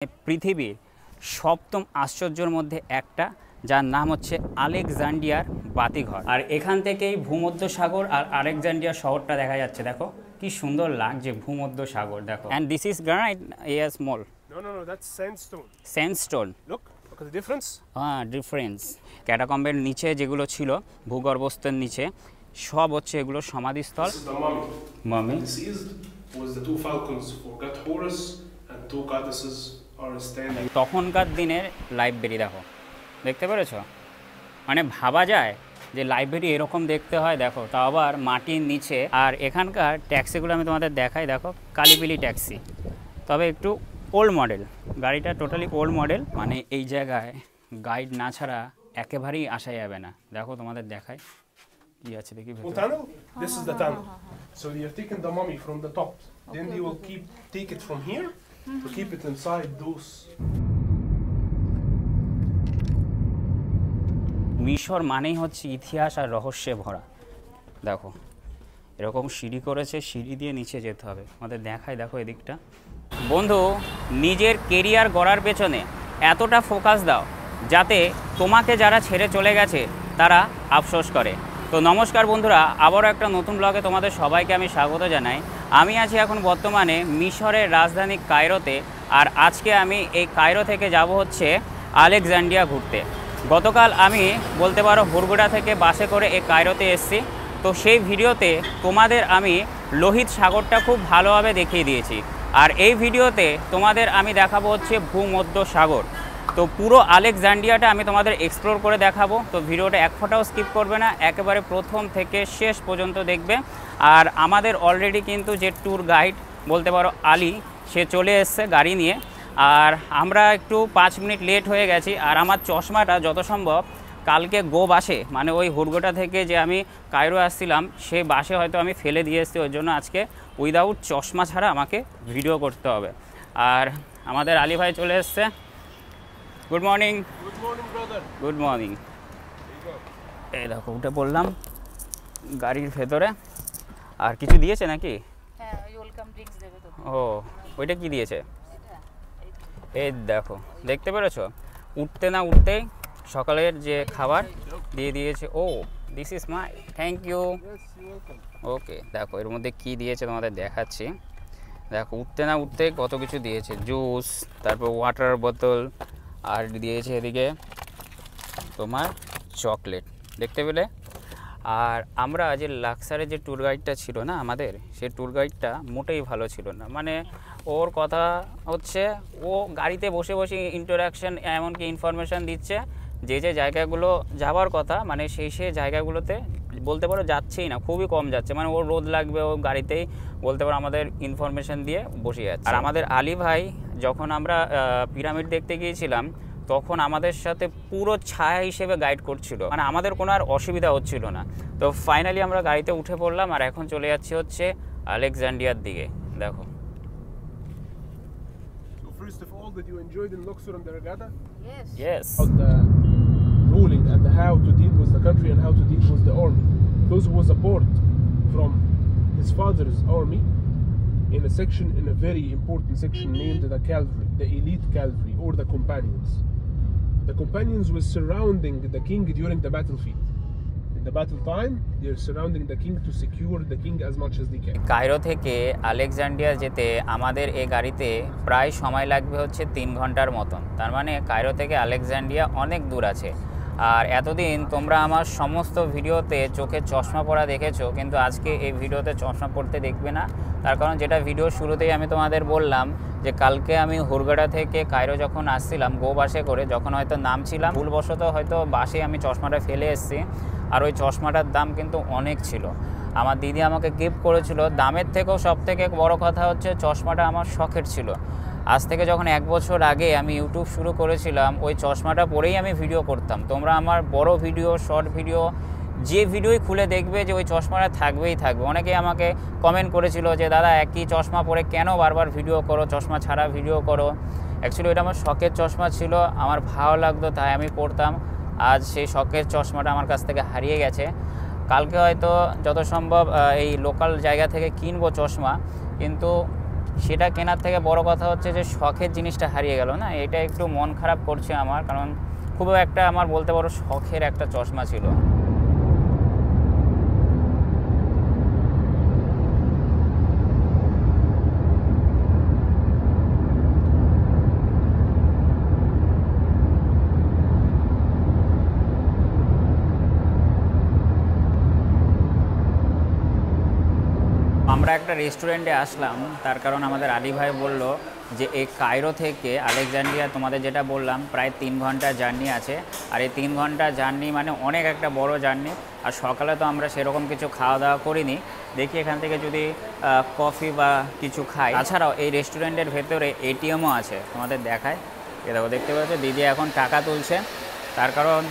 পৃথিবীর সপ্তম আশ্চর্যের মধ্যে একটা, যার নাম হচ্ছে আলেকজান্ড্রিয়ার বাতিঘর। আর এখান থেকেই ভূমধ্য সাগর আর আলেকজান্ড্রিয়া শহরটা দেখা যাচ্ছে। দেখো কি সুন্দর লাগছে ভূমধ্য সাগর, দেখো। And this is granite, yes small. No, that's sandstone. Sandstone. Look at the difference. Difference. ক্যাটাকম্বের নিচে যেগুলো ছিল ভূগর্ভস্থের নিচে, সব হচ্ছে এগুলো সমাধিস্থল। This is the mummy. Deceased was the two falcons for god Horus and two goddesses are standing. তখনকার দিনের লাইব্রেরি দেখো, দেখতে পেরেছ? মানে ভাবা যায় যে লাইব্রেরি এরকম দেখতে হয়, দেখো তাও আবার মাটির নিচে। আর এখানকার ট্যাক্সিগুলো আমি তোমাদের দেখাই, দেখো কালিবিলি ট্যাক্সি, তবে একটু ওল্ড মডেল। গাড়িটা টোটালি ওল্ড মডেল, মানে এই জায়গায় গাইড না ছাড়া একেবারেই আসা যাবে না। দেখো তোমাদের দেখাই কি আছে, দেখি Tunnel. This is the tunnel. So you're taking the mummy from the top. Then they will take it from here to keep it inside those. মিশর মানেই হচ্ছে ইতিহাস আর রহস্যে ভরা। দেখো এরকম সিঁড়ি করেছে, সিঁড়ি দিয়ে নিচে যেতে হবে। আমাদের দেখাই, দেখো এদিকটা। বন্ধু, নিজের কেরিয়ার গড়ার পেছনে এতটা ফোকাস দাও যাতে তোমাকে যারা ছেড়ে চলে গেছে তারা আফসোস করে। তো নমস্কার বন্ধুরা, আবারও একটা নতুন ব্লগে তোমাদের সবাইকে আমি স্বাগত জানাই। আমি আছি এখন বর্তমানে মিশরের রাজধানী কায়রোতে, আর আজকে আমি এই কায়রো থেকে যাব হচ্ছে আলেকজান্ড্রিয়া ঘুরতে। গতকাল আমি বলতে পারো হুরগুডা থেকে বাসে করে এই কায়রোতে এসেছি। তো সেই ভিডিওতে তোমাদের আমি লোহিত সাগরটা খুব ভালোভাবে দেখিয়ে দিয়েছি, আর এই ভিডিওতে তোমাদের আমি দেখাবো হচ্ছে ভূমধ্য সাগর। তো পুরো আলেকজান্ড্রিয়াটা আমি তোমাদের এক্সপ্লোর করে দেখাবো। তো ভিডিওটা এক ফোঁটাও স্কিপ করবে না, একেবারে প্রথম থেকে শেষ পর্যন্ত দেখবে। আর আমাদের অলরেডি কিন্তু যে ট্যুর গাইড বলতে পারো আলী, সে চলে এসছে গাড়ি নিয়ে। আর আমরা একটু 5 মিনিট লেট হয়ে গেছি। আর আমার চশমাটা যত সম্ভব কালকে গো বাসে, মানে ওই হুরগোটা থেকে যে আমি কায়রো আসছিলাম সেই বাসে হয়তো আমি ফেলে দিয়ে এসেছি, ওই জন্য আজকে উইদাউট চশমা ছাড়া আমাকে ভিডিও করতে হবে। আর আমাদের আলী ভাই চলে এসছে। Good morning. Good morning, brother. Good morning. এই দেখো উঠে পড়লাম গাড়ির ভেতরে। আর কিছু দিয়েছে নাকি? হ্যাঁ, ওই ওয়েলকাম ড্রিঙ্কস দেবে তো। ও, ওইটা কি দিয়েছে? এই দেখো, দেখতে পেরেছো? উঠতে না উঠতেই সকালের যে খাবার দিয়ে দিয়েছে। ও, this is my, thank you. Okay, দেখো এর মধ্যে কি দিয়েছে তোমাদের দেখাচ্ছি। দেখো উঠতে না উঠতে কত কিছু দিয়েছে, জুস, তারপর ওয়াটার বোতল, আর দিয়েছে এদিকে তোমার চকলেট, দেখতে পেলে? আর আমরা যে লাক্সারের যে ট্যুর গাইডটা ছিল না আমাদের, সেই ট্যুর গাইডটা মোটেই ভালো ছিল না। মানে ওর কথা হচ্ছে ও গাড়িতে বসে বসে ইন্টারাকশন, এমনকি ইনফরমেশান দিচ্ছে যে যে জায়গাগুলো যাওয়ার কথা, মানে সেই জায়গাগুলোতে বলতে পারো যাচ্ছেই না, খুবই কম যাচ্ছে। মানে ওর রোদ লাগবে, ও গাড়িতেই বলতে পারো আমাদের ইনফরমেশান দিয়ে বসে যাচ্ছে। আর আমাদের আলী ভাই যখন আমরা পিরামিড দেখতে গিয়েছিলাম, তখন আমাদের সাথে পুরো ছায়া হিসেবে গাইড করছিল, মানে আমাদের কোনো আর অসুবিধা হচ্ছিল না। তো ফাইনালি আমরা গাড়িতে উঠে পড়লাম, আর এখন চলে যাচ্ছি হচ্ছে আলেকজান্ড্রিয়ার দিকে। দেখো। So first of all, did you enjoy the Luxor and the Regatta? Yes. About the ruling and how to deal with the country and how to deal with the army. Because it was a port from his father's army in a section, in a very important section named the cavalry, the elite cavalry, or the companions. The companions were surrounding the king during the battlefield. In the battle time, they are surrounding the king to secure the king as much as they can. Cairo থেকে Alexandria যেতে আমাদের এই গাড়িতে প্রায় সময় লাগবে হচ্ছে 3 ঘন্টার মতন। তার মানে কায়রো থেকে আলেকজান্ড্রিয়া অনেক দূর আছে। আর এতদিন তোমরা আমার সমস্ত ভিডিওতে চোখে চশমা পরা দেখেছো, কিন্তু আজকে এই ভিডিওতে চশমা পরতে দেখবে না। তার কারণ যেটা ভিডিও শুরুতেই আমি তোমাদের বললাম যে কালকে আমি হুরগাডা থেকে কায়রো যখন আসছিলাম গো বাসে করে, যখন হয়তো নামছিলাম ভুলবশত হয়তো বাসে আমি চশমাটা ফেলে এসেছি। আর ওই চশমাটার দাম কিন্তু অনেক ছিল। আমার দিদি আমাকে গিফট করেছিল। দামের থেকেও সবথেকে বড় কথা হচ্ছে চশমাটা আমার শখের ছিল। আজ থেকে যখন 1 বছর আগে আমি ইউটিউব শুরু করেছিলাম, ওই চশমাটা পরেই আমি ভিডিও করতাম। তোমরা আমার বড় ভিডিও, শর্ট ভিডিও, যে ভিডিওই খুলে দেখবে যে ওই চশমাটা থাকবেই থাকবে। অনেকেই আমাকে কমেন্ট করেছিল যে দাদা একই চশমা পরে কেন বারবার ভিডিও করো, চশমা ছাড়া ভিডিও করো। অ্যাকচুয়ালি এটা আমার শখের চশমা ছিল, আমার ভালো লাগতো তাই আমি পরতাম। আজ সেই শখের চশমাটা আমার কাছ থেকে হারিয়ে গেছে। কালকে হয়তো যত সম্ভব এই লোকাল জায়গা থেকে কিনবো চশমা, কিন্তু সেটা কেনার থেকে বড় কথা হচ্ছে যে শখের জিনিসটা হারিয়ে গেল না, এটা একটু মন খারাপ করছে আমার, কারণ খুব একটা আমার বলতে পারো শখের একটা চশমা ছিল। আমরা একটা রেস্টুরেন্টে আসলাম, তার কারণ আমাদের আলী ভাই বলল যে এই কায়রো থেকে আলেকজান্ড্রিয়া তোমাদের যেটা বললাম প্রায় 3 ঘন্টা জার্নি আছে, আর এই 3 ঘন্টা জার্নি মানে অনেক একটা বড় জার্নি। আর সকালে তো আমরা সেরকম কিছু খাওয়া দাওয়া করিনি, দেখি এখান থেকে যদি কফি বা কিছু খাই। তাছাড়াও এই রেস্টুরেন্টের ভেতরে এটিএমও আছে, তোমাদের দেখায়। এ দেখো, দেখতে পাচ্ছ দিদি এখন টাকা তুলছে, তার কারণ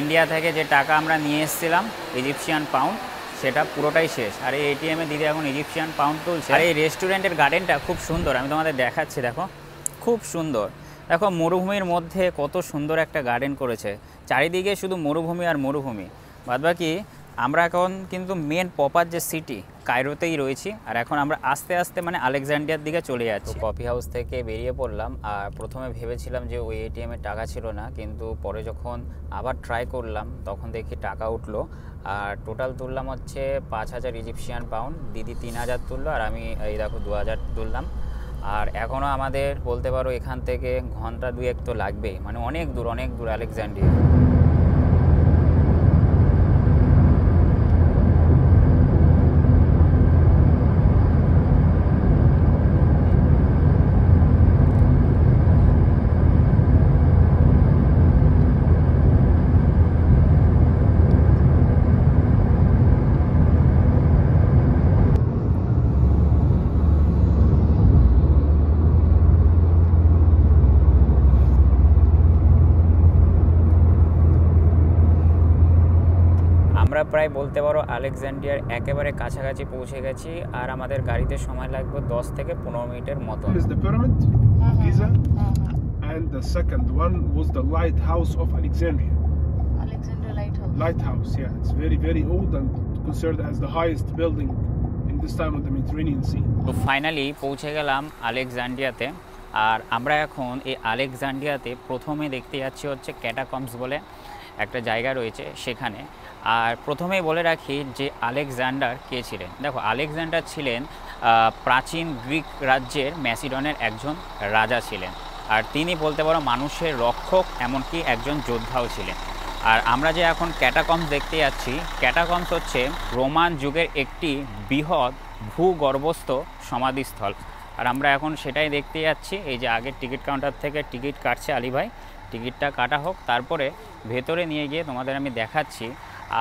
ইন্ডিয়া থেকে যে টাকা আমরা নিয়ে এসেছিলাম ইজিপশিয়ান পাউন্ড সেটা পুরোটাই শেষ, আর এই এটিএমে দিদি এখন ইজিপশিয়ান পাউন্ড তুলছে। আর এই রেস্টুরেন্টের গার্ডেনটা খুব সুন্দর, আমি তোমাদের দেখাচ্ছি, দেখো খুব সুন্দর। দেখো মরুভূমির মধ্যে কত সুন্দর একটা গার্ডেন করেছে, চারিদিকে শুধু মরুভূমি আর মরুভূমি। বাদবাকি আমরা এখন কিন্তু মেন প্রপার যে সিটি কায়রোতেই রয়েছি, আর এখন আমরা আস্তে আস্তে মানে আলেকজান্ড্রিয়ার দিকে চলে যাচ্ছি। কফি হাউস থেকে বেরিয়ে পড়লাম, আর প্রথমে ভেবেছিলাম যে ওই এটিএমে টাকা ছিল না, কিন্তু পরে যখন আবার ট্রাই করলাম তখন দেখি টাকা উঠলো। আর টোটাল তুললাম হচ্ছে 5000 ইজিপশিয়ান পাউন্ড, দিদি 3000 তুললো, আর আমি এই দেখো 2000 তুললাম। আর এখনও আমাদের বলতে পারো এখান থেকে ঘন্টা 2-1 তো লাগবেই, মানে অনেক দূর আলেকজান্ড্রিয়া। আমরা প্রায় বলতে পারো আলেকজান্ড্রিয়ার একেবারে কাছাকাছি পৌঁছে গেছি, আর আমাদের গাড়িতে সময় লাগবে 10 থেকে 15 মিনিটের মতো। One is the pyramid, Giza, and the second one was the lighthouse of Alexandria. Alexandria Lighthouse. Lighthouse, yeah, it's very, very old and considered as the highest building in this time of the Mediterranean Sea. তো finally পৌঁছে গেলাম আলেকজান্ড্রিয়াতে, আর আমরা এখন এই আলেকজান্ড্রিয়াতে প্রথমে দেখতে যাচ্ছি হচ্ছে ক্যাটাকম্বস বলে একটা জায়গা রয়েছে সেখানে। আর প্রথমেই বলে রাখি যে আলেকজান্ডার কে ছিলেন। দেখো আলেকজান্ডার ছিলেন প্রাচীন গ্রিক রাজ্যের ম্যাসিডনের একজন রাজা ছিলেন, আর তিনি বলতে পারো মানুষের রক্ষক, এমনকি একজন যোদ্ধাও ছিলেন। আর আমরা যে এখন ক্যাটাকম্বস দেখতে যাচ্ছি, ক্যাটাকম্বস হচ্ছে রোমান যুগের একটি বৃহৎ ভূগর্ভস্থ সমাধিস্থল, আর আমরা এখন সেটাই দেখতে যাচ্ছি। এই যে আগের টিকিট কাউন্টার থেকে টিকিট কাটছে আলী ভাই, টিকিটটা কাটা হোক, তারপরে ভেতরে নিয়ে গিয়ে তোমাদের আমি দেখাচ্ছি।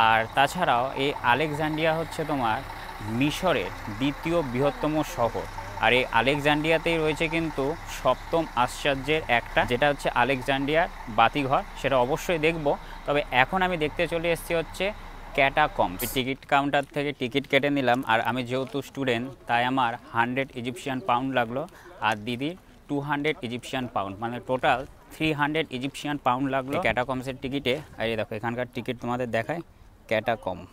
আর তাছাড়াও এই আলেকজান্ড্রিয়া হচ্ছে তোমার মিশরের দ্বিতীয় বৃহত্তম শহর, আর এই আলেকজান্ড্রিয়াতেই রয়েছে কিন্তু সপ্তম আশ্চর্যের একটা, যেটা হচ্ছে আলেকজান্ড্রিয়ার বাতিঘর, সেটা অবশ্যই দেখব। তবে এখন আমি দেখতে চলে এসেছি হচ্ছে ক্যাটাকম্বস। টিকিট কাউন্টার থেকে টিকিট কেটে নিলাম, আর আমি যেহেতু স্টুডেন্ট তাই আমার 100 ইজিপশিয়ান পাউন্ড লাগলো, আর দিদির 200 ইজিপশিয়ান পাউন্ড, মানে টোটাল 300 ইজিপশিয়ান পাউন্ড লাগলো ক্যাটাকম্বসের টিকিটে। আর এই দেখো এখানকার টিকিট তোমাদের দেখায়, catacomb.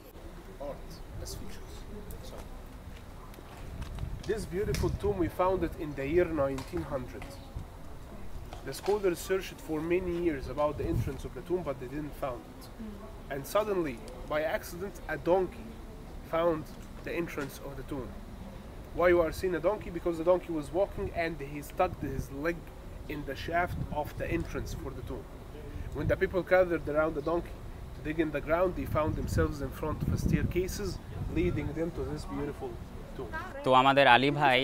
This beautiful tomb, we found it in the year 1900. The scholars searched for many years about the entrance of the tomb, but they didn't find it. And suddenly, by accident, a donkey found the entrance of the tomb. Why you are seeing a donkey? Because the donkey was walking and he stuck his leg in the shaft of the entrance for the tomb. When the people gathered around the donkey to dig in the ground, they found themselves in front of staircases leading them to this beautiful tomb. তো আমাদের আলী ভাই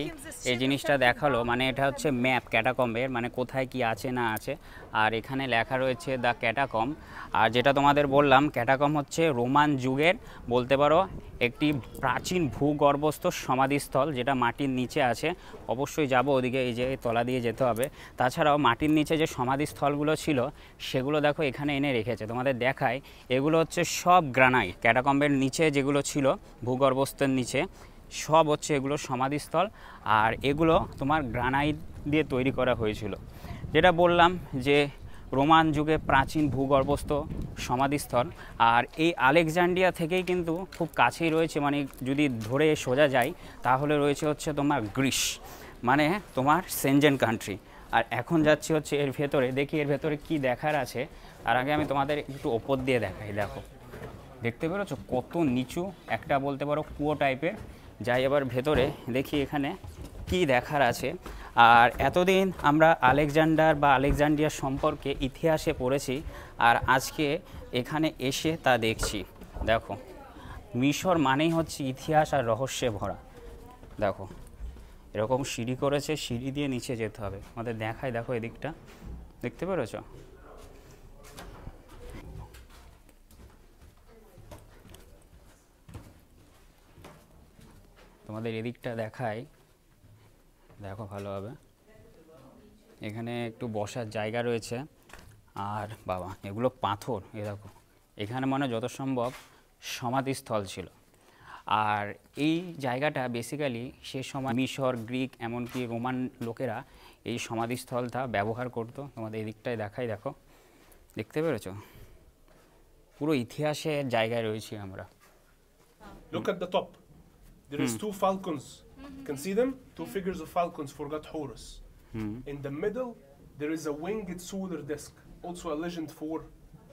এই জিনিসটা দেখালো, মানে এটা হচ্ছে map ক্যাটাকম্বের, মানে কোথায় কি আছে না আছে, আর এখানে লেখা রয়েছে দ্য ক্যাটাকম্ব। আর যেটা তোমাদের বললাম, ক্যাটাকম্ব হচ্ছে রোমান যুগের বলতে পারো একটি প্রাচীন ভূগর্ভস্থ সমাধিস্থল, যেটা মাটির নিচে আছে। অবশ্যই যাব ওদিকে, এই যে তলা দিয়ে যেতে হবে। তাছাড়াও মাটির নিচে যে সমাধিস্থলগুলো ছিল সেগুলো দেখো এখানে এনে রেখেছে, তোমাদের দেখায়। এগুলো হচ্ছে সব গ্রানাইট, ক্যাটাকম্বের নিচে যেগুলো ছিল ভূগর্ভস্থের নিচে সব হচ্ছে এগুলো সমাধিস্থল, আর এগুলো তোমার গ্রানাইট দিয়ে তৈরি করা হয়েছিল। যেটা বললাম যে রোমান যুগে প্রাচীন ভূগর্ভস্থ সমাধিস্থল, আর এই আলেকজান্ড্রিয়া থেকেই কিন্তু খুব কাছেই রয়েছে, মানে যদি ধরে সোজা যাই তাহলে রয়েছে হচ্ছে তোমার গ্রিস, মানে তোমার সেনজেন কান্ট্রি। আর এখন যাচ্ছি হচ্ছে এর ভেতরে, দেখি এর ভেতরে কি দেখার আছে। আর আগে আমি তোমাদের একটু ওপর দিয়ে দেখাই। দেখো, দেখতে পেরেছো কত নিচু, একটা বলতে পারো কুয়ো টাইপের। যাই এবার ভেতরে দেখি এখানে কি দেখার আছে। আর এতদিন আমরা আলেকজান্ডার বা আলেকজান্ড্রিয়ার সম্পর্কে ইতিহাসে পড়েছি, আর আজকে এখানে এসে তা দেখছি। দেখো, মিশর মানেই হচ্ছে ইতিহাস আর রহস্যে ভরা। দেখো, এরকম সিঁড়ি করেছে, সিঁড়ি দিয়ে নিচে যেতে হবে। আমাদের দেখায়, দেখো এদিকটা দেখতে পেরেছো? তোমাদের এদিকটা দেখাই, দেখো ভালোভাবে। এখানে একটু বসার জায়গা রয়েছে। আর বাবা, এগুলো পাথর। এ দেখো, এখানে মানে যত সম্ভব সমাধিস্থল ছিল। আর এই জায়গাটা বেসিক্যালি সে সময় মিশর, গ্রিক, এমনকি রোমান লোকেরা এই সমাধিস্থলটা ব্যবহার করতো। তোমাদের এদিকটায় দেখাই, দেখো দেখতে পেরেছো? পুরো ইতিহাসের জায়গায় রয়েছি আমরা। Look at the top. There is two falcons. You can see them? Two figures of falcons for God Horus. In the middle, there is a winged solar disk, also a legend for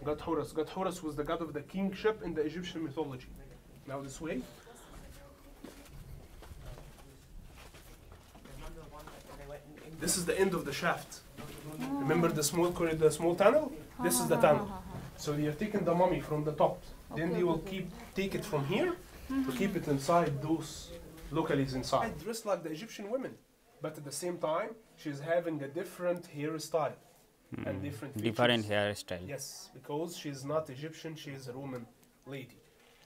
God Horus. God Horus was the god of the kingship in the Egyptian mythology. Now this way. This is the end of the shaft. Remember the small corridor, the small tunnel? This is the tunnel. So you're taking the mummy from the top. Then they will take it from here to keep it inside those localities inside. Dressed like the Egyptian women, but at the same time, she's having a different hairstyle and different features. Different hairstyle. Yes, because she's not Egyptian, she is a Roman lady.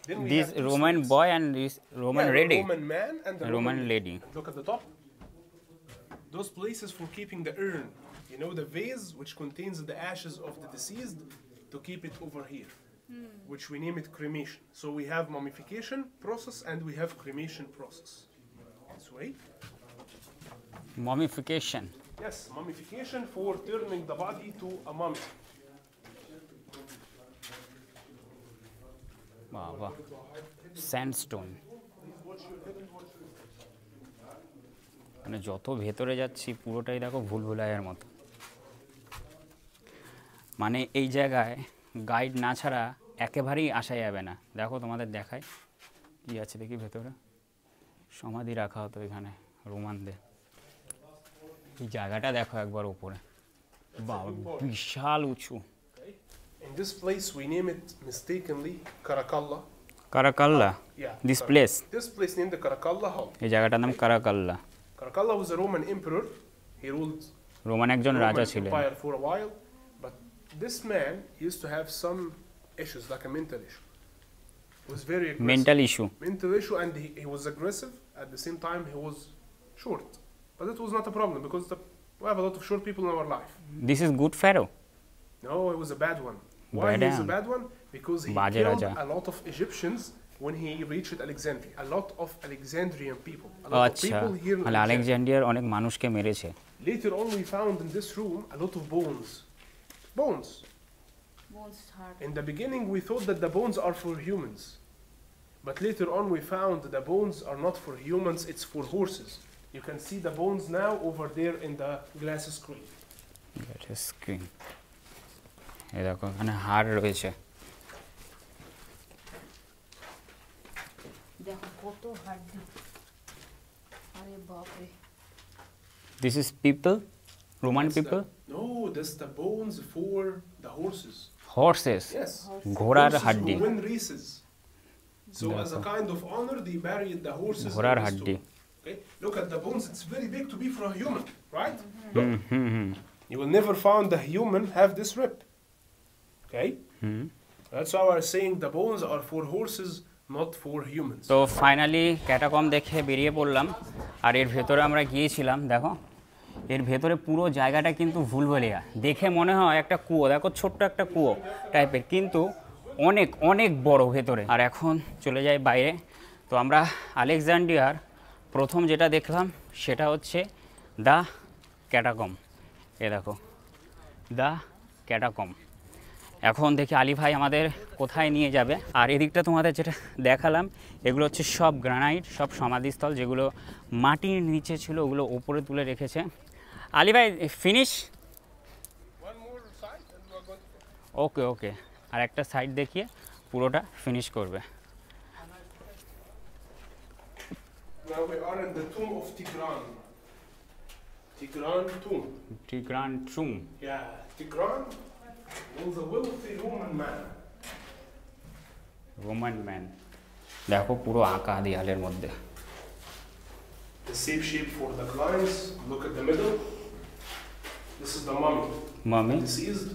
Then we This have two Roman slaves. boy and this Roman Yeah, the lady. Roman man and the Roman lady. And look at the top. Those places for keeping the urn, you know, the vase which contains the ashes of the deceased, to keep it over here, which we name it cremation. So we have mummification process and we have cremation process. This way. Mummification. Yes, mummification for turning the body to a mummy. বাবা, sandstone. মানে যত ভেতরে যাচ্ছি পুরোটাই দেখো ভুলভুলাইয়ার মতো। মানে এই জায়গায় গাইড না ছাড়া একেবারেই আসা যাবে না। দেখো তোমাদের দেখায় কি আছে দেখি ভেতরে। সমাধি রাখা হতো এখানে রোমানদের। এই জায়গাটা দেখো একবার উপরে, বাবা বিশাল উঁচু। In this place we name it mistakenly Caracalla. কারাকাল্লা, Yeah. This place. This place named the Caracalla Hall. এই জায়গাটার নাম কারাকাল্লা। Caracalla was a Roman emperor. He ruled Roman একজন Roman রাজা ছিলেন। Empire for a while, but this man used to have some issues, like a mental issue. He was very aggressive. Mental issue. Mental issue, and he was aggressive. At the same time, he was short. But that was not a problem because we have a lot of short people in our life. This is good Faroe. No, it was a bad one. Why Bad he is a one. bad one? Because he Baje killed Raja. a lot of Egyptians when he reached Alexandria. A lot of Alexandrian people. A ও lot of আচ্ছা, people here in তাহলে Alexandria. আলেকজান্ড্রিয়ার অনেক মানুষকে মেরেছে। Later on, we found in this room a lot of bones. Bones. Bones hard. In the beginning, we thought that the bones are for humans. But later on, we found the bones are not for humans, it's for horses. You can see the bones now over there in the glass screen. Screen, এই দেখো এখানে হাড় রয়েছে। দেখো কত হাড্ডি। আরে বাপ রে। This is people, Roman That's people. No, that's the bones for the horses. Horse's, Yes. ঘোড়ার Horses হাড্ডি। who win races. So as a kind of honor, they buried the horses. in ঘোড়ার this হাড্ডি। tomb. Okay, look at the bones. It's very big to be for a human, right? Look. You will never find the human have this rip. Okay. That's why we're saying the bones are for horses, not for humans. তো finally ক্যাটাকম দেখে বেরিয়ে পড়লাম। আর এর ভেতরে আমরা গিয়েছিলাম। দেখো এর ভেতরে পুরো জায়গাটা কিন্তু ভুলভুলাইয়া। দেখে মনে হয় একটা কুয়ো, দেখো ছোট্ট একটা কুয়ো টাইপের, কিন্তু অনেক অনেক বড় ভেতরে। আর এখন চলে যাই বাইরে। তো আমরা আলেকজান্ড্রিয়ার প্রথম যেটা দেখলাম সেটা হচ্ছে দ্য ক্যাটাকম। এ দেখো দ্য ক্যাটাকম। এখন দেখি আলী ভাই আমাদের কোথায় নিয়ে যাবে। আর এদিকটা তোমাদের যেটা দেখালাম এগুলো হচ্ছে সব গ্রানাইট, সব সমাধিস্থল, যেগুলো মাটির নিচে ছিল ওগুলো উপরে তুলে রেখেছে। আলী ভাই ফিনিশ? ওকে ওকে, আর একটা সাইড দেখিয়ে পুরোটা ফিনিশ করবে। Now we are in the tomb of Tigran. Tigran tomb. Tigran tomb. Yeah, Tigran was a wealthy Roman man. Roman man. দেখো পুরো আঁকা দেয়ালের মধ্যে। The same shape for the clients. Look at the middle. This is the mummy. Mummy. Deceased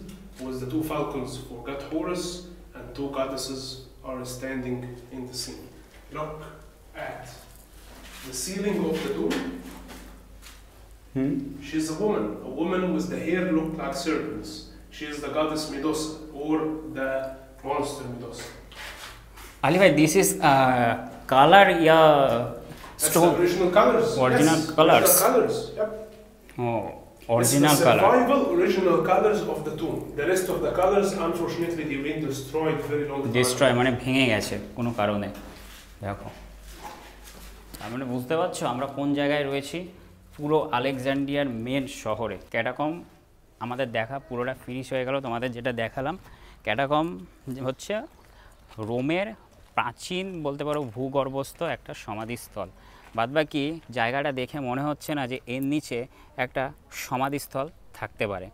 was the two falcons for god Horus, and two goddesses are standing in the scene. Look at the ceiling of the tomb. She's a woman with the hair looked like serpents. She is the goddess Medusa or the monster Medusa. Ali bhai, this is color ya That's stone? the original colors. Original yes, colors. Original colors. Yep. Oh, It's original the color. survival original colors of the tomb. The rest of the colors, unfortunately, they've been destroyed very long time. Destroy মানে ভেঙে গেছে কোনো কারণে। দেখো, তার মানে বুঝতে পারছো আমরা কোন জায়গায় রয়েছি? পুরো আলেকজান্ড্রিয়ার মেন শহরে। ক্যাটাকম আমাদের দেখা পুরোটা ফিনিশ হয়ে গেল। তোমাদের যেটা দেখালাম ক্যাটাকম হচ্ছে রোমের প্রাচীন বলতে পারো ভূগর্ভস্থ একটা সমাধিস্থল। বাদবাকি জায়গাটা দেখে মনে হচ্ছে না যে এর নিচে একটা সমাধিস্থল থাকতে পারে।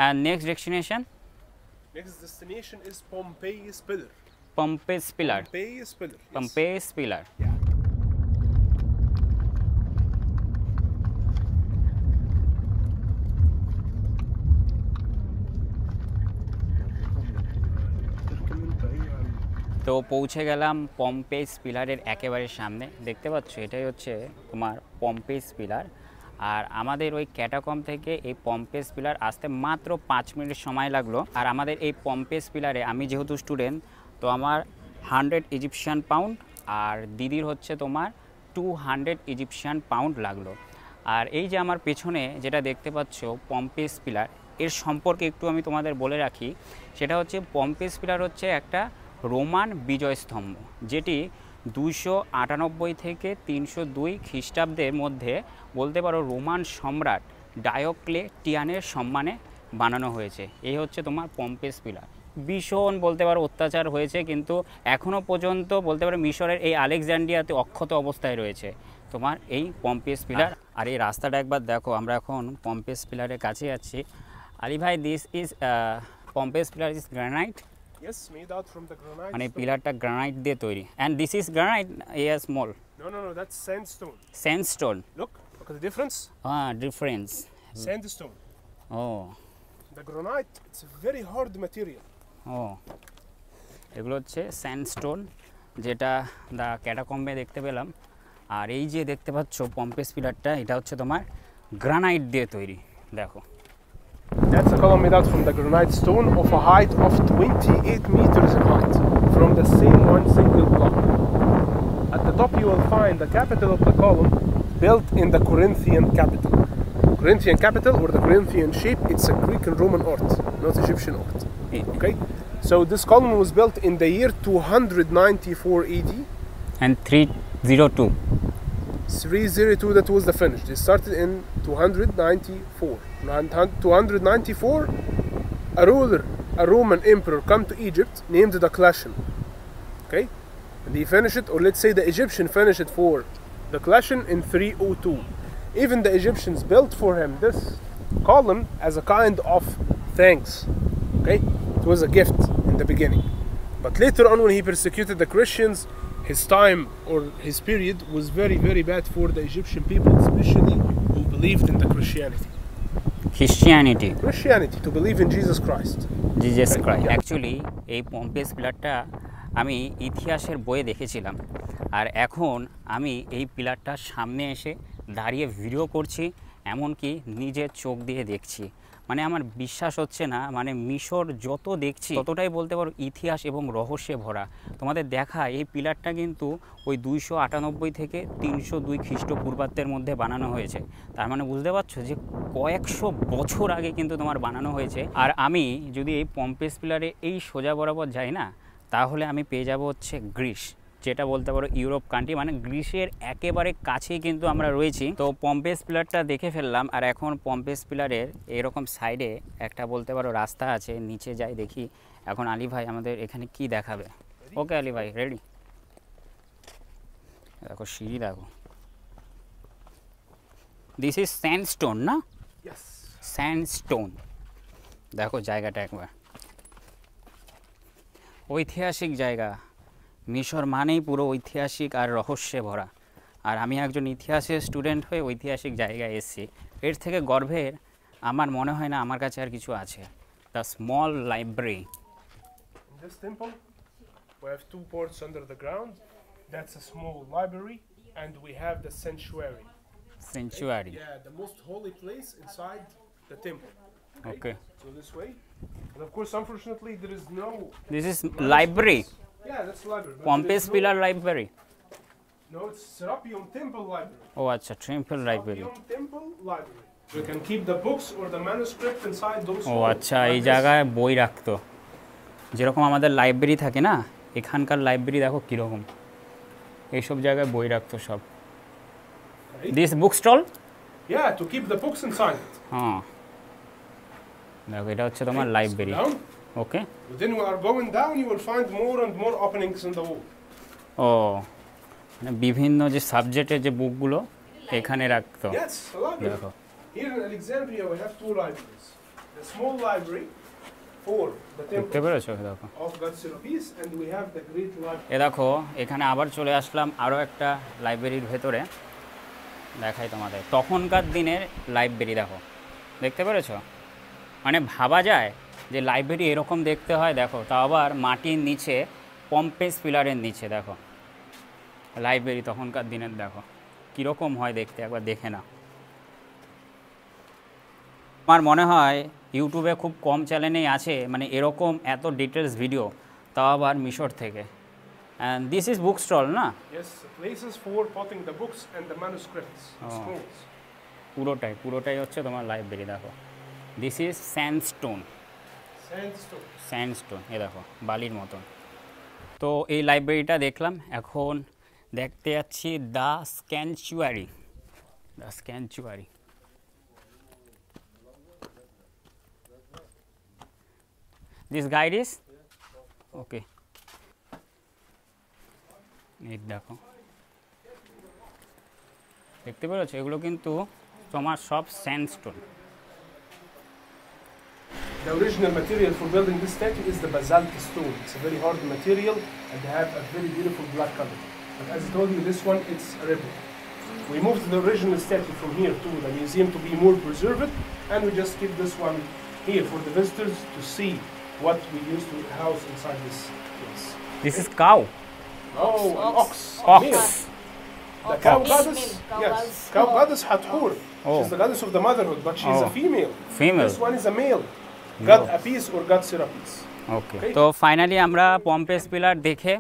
আর next destination? Next destination is Pompeii's Pillar. Pompey's pillar. Pompeii's Pillar. Yes. Pompey's pillar. তো পৌঁছে গেলাম পম্পেস পিলারের একেবারে সামনে। দেখতে পাচ্ছ এটাই হচ্ছে তোমার পম্পেস পিলার। আর আমাদের ওই ক্যাটাকম থেকে এই পম্পেস পিলার আসতে মাত্র 5 মিনিট সময় লাগলো। আর আমাদের এই পম্পেস পিলারে আমি যেহেতু স্টুডেন্ট, তো আমার 100 ইজিপশিয়ান পাউন্ড আর দিদির হচ্ছে তোমার 200 ইজিপশিয়ান পাউন্ড লাগলো। আর এই যে আমার পেছনে যেটা দেখতে পাচ্ছ পম্পেস পিলার, এর সম্পর্কে একটু আমি তোমাদের বলে রাখি। সেটা হচ্ছে পম্পেস পিলার হচ্ছে একটা রোমান বিজয়স্তম্ভ, যেটি 298 থেকে 302 খ্রিস্টাব্দের মধ্যে বলতে পারো রোমান সম্রাট ডায়োক্লেটিয়ানের সম্মানে বানানো হয়েছে। এই হচ্ছে তোমার পম্পেস পিলার। ভীষণ বলতে পারো অত্যাচার হয়েছে, কিন্তু এখনও পর্যন্ত বলতে পারো মিশরের এই আলেকজান্ড্রিয়াতে অক্ষত অবস্থায় রয়েছে তোমার এই পম্পেস পিলার। আর এই রাস্তাটা একবার দেখো, আমরা এখন পম্পেস পিলারের কাছে যাচ্ছি। আলী ভাই, this is Pompey's pillar is granite? Yes, made out from the granite. মানে stone. পিলারটা গ্রানাইট দিয়ে তৈরি। And this is granite small No, that's sandstone. Sandstone. Look at the difference. Difference. Sandstone. ও The granite, it's a very hard material. ও এগুলো হচ্ছে sandstone, যেটা দা ক্যাটাকম্বে দেখতে পেলাম। আর এই যে দেখতে পাচ্ছ পম্পেস পিলারটা, এটা হচ্ছে তোমার গ্রানাইট দিয়ে তৈরি। দেখো, That's a column made out from the granite stone of a height of 28 meters in height from the same one single block. At the top you will find the capital of the column built in the Corinthian capital. Corinthian capital or the Corinthian shape, it's a Greek and Roman art, not Egyptian art. Okay? So this column was built in the year 294 AD. and 302 302, that was the finish. They started in 294. 294, a ruler, a Roman emperor, come to Egypt named Diocletian. Okay? And he finished it, or let's say the Egyptian finished it for Diocletian in 302. Even the Egyptians built for him this column as a kind of thanks. Okay? It was a gift in the beginning. But later on, when he persecuted the Christians, his time or his period was very, very bad for the Egyptian people, especially who believed in the Christianity. Christianity, to believe in Jesus Christ. Jesus Christ. Actually এই পম্পেস পিলারটা আমি ইতিহাসের বইয়ে দেখেছিলাম, আর এখন আমি এই পিলারটার সামনে এসে দাঁড়িয়ে ভিডিও করছি, এমনকি নিজের চোখ দিয়ে দেখছি। মানে আমার বিশ্বাস হচ্ছে না, মানে মিশর যত দেখছি ততটাই বলতে পারো ইতিহাস এবং রহস্যে ভরা। তোমাদের দেখা এই পিলারটা কিন্তু ওই 298 থেকে 302 খ্রিস্টপূর্বাব্দের মধ্যে বানানো হয়েছে। তার মানে বুঝতে পারছো যে কয়েকশো বছর আগে কিন্তু তোমার বানানো হয়েছে। আর আমি যদি এই পম্পেস পিলারে এই সোজা বরাবর যাই না, তাহলে আমি পেয়ে যাব হচ্ছে গ্রিস, যেটা বলতে পারো ইউরোপ কান্ট্রি, মানে গ্রিসের একেবারে কাছেই কিন্তু আমরা রয়েছি। তো পম্পেস পিলারটা দেখে ফেললাম, আর এখন পম্পেস পিলারের এরকম সাইডে একটা বলতে পারো রাস্তা আছে, নিচে যাই দেখি এখন আলী ভাই আমাদের এখানে কি দেখাবে। ওকে আলী ভাই, রেডি? দেখো সিঁড়ি, দেখো দিস ইজ স্যান্ডস্টোন না? Yes. স্যান্ডস্টোন। দেখো জায়গাটা একবার, ঐতিহাসিক জায়গা। মিশর মানেই পুরো ঐতিহাসিক আর রহস্যে ভরা। আর আমি একজন ইতিহাসের স্টুডেন্ট হয়ে ঐতিহাসিক জায়গায় এসেছি, এর থেকে গর্বের আমার মনে হয় না আমার কাছে আর কিছু আছে। The small library. In this temple, we have two ports under the ground. That's a small library, and we have the sanctuary. Century. Yeah, the most holy place inside the temple. Okay. So this way, and of course, unfortunately, there is no. This is library, Yeah, that's library. but পম্পেস there is pillar library. No, it's Serapeum Temple Library. ও আচ্ছা, temple library. Serapeum Temple Library. You can keep the books or the manuscript inside those. ও holes, আচ্ছা, like এই this. জায়গায় বই রাখতো, যেরকম আমাদের library থাকে না, এখানকার লাইব্রেরি দেখো কীরকম, এইসব জায়গায় বই রাখতো সব। Right? This book stall. Yeah, to keep the books inside it. হ্যাঁ, দেখো এটা হচ্ছে তোমার library. Down. Okay. Then we are going down. You will find more and more openings in the wall. ও, মানে বিভিন্ন যে সাবজেক্টের যে বুকগুলো এখানে রাখতো। Yes, a library. দেখো Here in Alexandria, we have two libraries. The small library for the দেখতে temple পেরেছো? দেখো of God Serapis, and we have the great library. এ দেখো, এখানে আবার চলে আসলাম আরও একটা লাইব্রেরির ভেতরে, দেখাই তোমাদের তখনকার দিনের লাইব্রেরি। দেখো, দেখতে পেরেছো? মানে ভাবা যায় যে লাইব্রেরি এরকম দেখতে হয়। দেখো, তাও আবার মাটির নিচে, পম্পেস পিলারের নিচে। দেখো লাইব্রেরি তখনকার দিনের, দেখো কীরকম হয় দেখতে, একবার দেখে না। আমার মনে হয় ইউটিউবে খুব কম চ্যানেলেই আছে মানে এরকম এত ডিটেলস ভিডিও, তাও আবার মিশর থেকে। And this is book stall না? Yes, places for putting the books and the manuscripts, Oh. scrolls. পুরোটাই হচ্ছে তোমার লাইব্রেরি। দেখো this is sandstone. Sandstone. Sandstone, এ দেখো বালির মতন। তো এই লাইব্রেরিটা দেখলাম, এখন দেখতে যাচ্ছি the sanctuary. The sanctuary. This guide is okay. এই দেখো, দেখতে পেরেছো? এগুলো কিন্তু তোমার সব sandstone. The original material for building this statue is the basalt stone. It's a very hard material and they have a very beautiful black color. But as I told you, this one it's a replica. We moved the original statue from here to the museum to be more preserved, and we just keep this one here for the visitors to see what we used to house inside this place. This is cow. Oh, an ox. Ox. Male. The cow Ox. goddess, Cow yes, goddess. cow goddess Hathor. Oh. She's the goddess of the motherhood, but she's Oh. a female. Female. This one is a male. God No. Apis or God Serapis. ওকে, তো finally আমরা পম্পেস pillar দেখে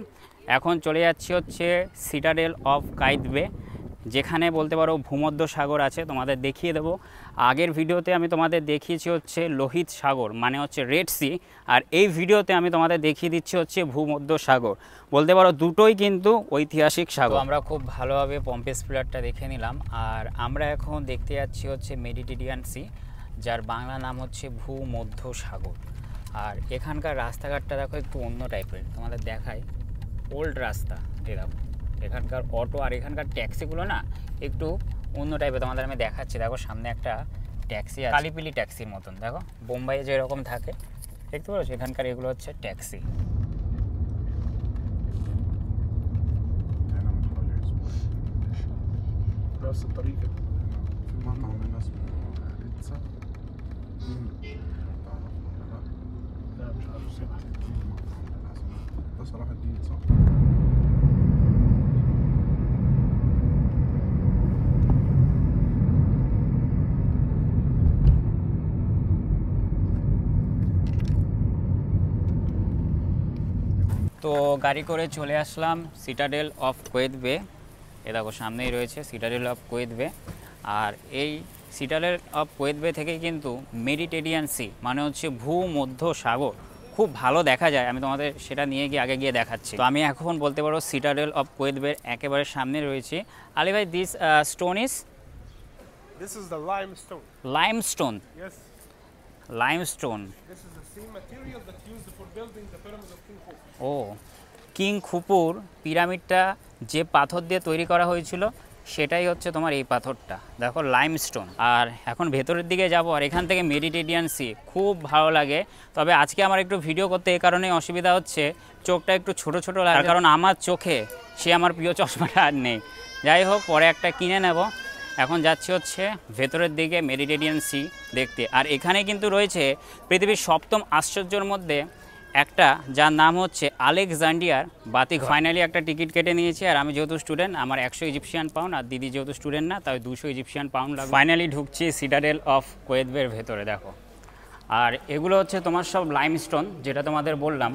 এখন চলে যাচ্ছি হচ্ছে citadel of কাইদবে, যেখানে বলতে পারো ভূমধ্য সাগর আছে। তোমাদের দেখিয়ে দেবো। আগের ভিডিওতে আমি তোমাদের দেখিয়েছি হচ্ছে লোহিত সাগর, মানে হচ্ছে রেড সি, আর এই ভিডিওতে আমি তোমাদের দেখিয়ে দিচ্ছি হচ্ছে ভূমধ্য সাগর। বলতে পারো দুটোই কিন্তু ঐতিহাসিক সাগর। আমরা খুব ভালোভাবে পম্পেস পিলারটা দেখে নিলাম, আর আমরা এখন দেখতে যাচ্ছি হচ্ছে মেডিটেরিয়ান সি, যার বাংলা নাম হচ্ছে ভূমধ্য সাগর। আর এখানকার রাস্তাঘাটটা দেখো একটু অন্য টাইপের, তোমাদের দেখায় ওল্ড রাস্তা। দেখো এখানকার অটো আর এখানকার ট্যাক্সিগুলো না একটু অন্য টাইপের, তোমাদের আমি দেখাচ্ছি। দেখো সামনে একটা ট্যাক্সি আছে, কালিপিলি ট্যাক্সির মতন। দেখো বোম্বাইয়ে যেরকম থাকে, দেখতে পাচ্ছ, এখানকার এগুলো হচ্ছে ট্যাক্সি। نفس الطريقة. في مطعم هنا اسمه بيتزا تعرف ولا لا؟ لا مش عارف الصراحة. في مطعم لازم ده صراحة جديد صح؟ তো গাড়ি করে চলে আসলাম সিটাডেল অফ কুয়েত বে। এ দেখো সামনেই রয়েছে সিটাডেল অফ কুয়েত বে। আর এই সিটাডেল অফ কুয়েত বে থেকে কিন্তু মেডিটেরিয়ান সি মানে হচ্ছে ভূমধ্য সাগর খুব ভালো দেখা যায়। আমি তোমাদের সেটা নিয়ে আগে গিয়ে দেখাচ্ছি। তো আমি এখন বলতে পারো সিটাডেল অফ কুয়েত বে একেবারে সামনে রয়েছি। আলী ভাই, this stone is? This is the limestone. Limestone. Yes. Limestone. This is the same material that used for building the pyramids of King Khufu. ও, কিং খুপুর পিরামিডটা যে পাথর দিয়ে তৈরি করা হয়েছিল সেটাই হচ্ছে তোমার এই পাথরটা, দেখো লাইমস্টোন। আর এখন ভেতরের দিকে যাব, আর এখান থেকে মেডিটেরিয়ান সি খুব ভালো লাগে। তবে আজকে আমার একটু ভিডিও করতে এই কারণেই অসুবিধা হচ্ছে, চোখটা একটু ছোট ছোট লাগে, কারণ আমার চোখে সে আমার প্রিয় চশমাটা আর নেই। যাই হোক, পরে একটা কিনে নেব। এখন যাচ্ছি হচ্ছে ভেতরের দিকে মেডিটেরিয়ান সি দেখতে। আর এখানে কিন্তু রয়েছে পৃথিবীর 7ম আশ্চর্যের মধ্যে একটা, যার নাম হচ্ছে আলেকজান্ড্রিয়ার বাতিঘর। ফাইনালি একটা টিকিট কেটে নিয়েছি। আর আমি যেহেতু স্টুডেন্ট, আমার 100 ইজিপশিয়ান পাউন্ড, আর দিদি যেহেতু স্টুডেন্ট না, তাই 200 ইজিপশিয়ান পাউন্ড লাগবে। ফাইনালি ঢুকছি সিটাডেল অফ কুয়েত বের ভেতরে, দেখো। আর এগুলো হচ্ছে তোমার সব লাইমস্টোন, যেটা তোমাদের বললাম,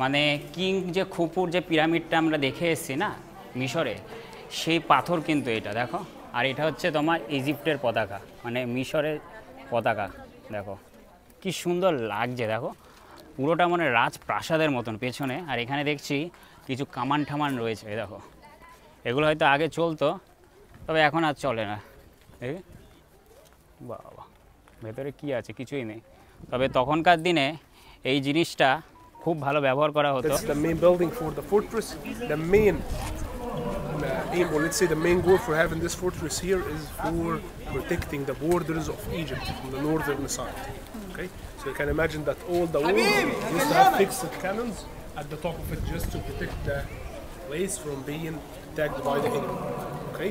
মানে কিং যে খুপুর যে পিরামিডটা আমরা দেখে এসেছি না মিশরে, সেই পাথর কিন্তু এটা, দেখো। আর এটা হচ্ছে তোমার ইজিপ্টের পতাকা, মানে মিশরের পতাকা, দেখো কি সুন্দর লাগছে, দেখো পুরোটা মানে রাজপ্রাসাদের মতন পেছনে। আর এখানে দেখছি কিছু কামান ঠামান রয়েছে, দেখো এগুলো হয়তো আগে চলতো, তবে এখন আর চলে না। এই বাবা, ভেতরে কি আছে? কিছুই নেই। তবে তখনকার দিনে এই জিনিসটা খুব ভালো ব্যবহার করা হতো। That's the main building for the fortress. The main aim, or let's say the main goal for having this fortress here, is for protecting the borders of Egypt from the northern side. Okay, so you can imagine that all the walls used to have fixed cannons at the top of it, just to protect the place from being attacked by the enemy. Okay,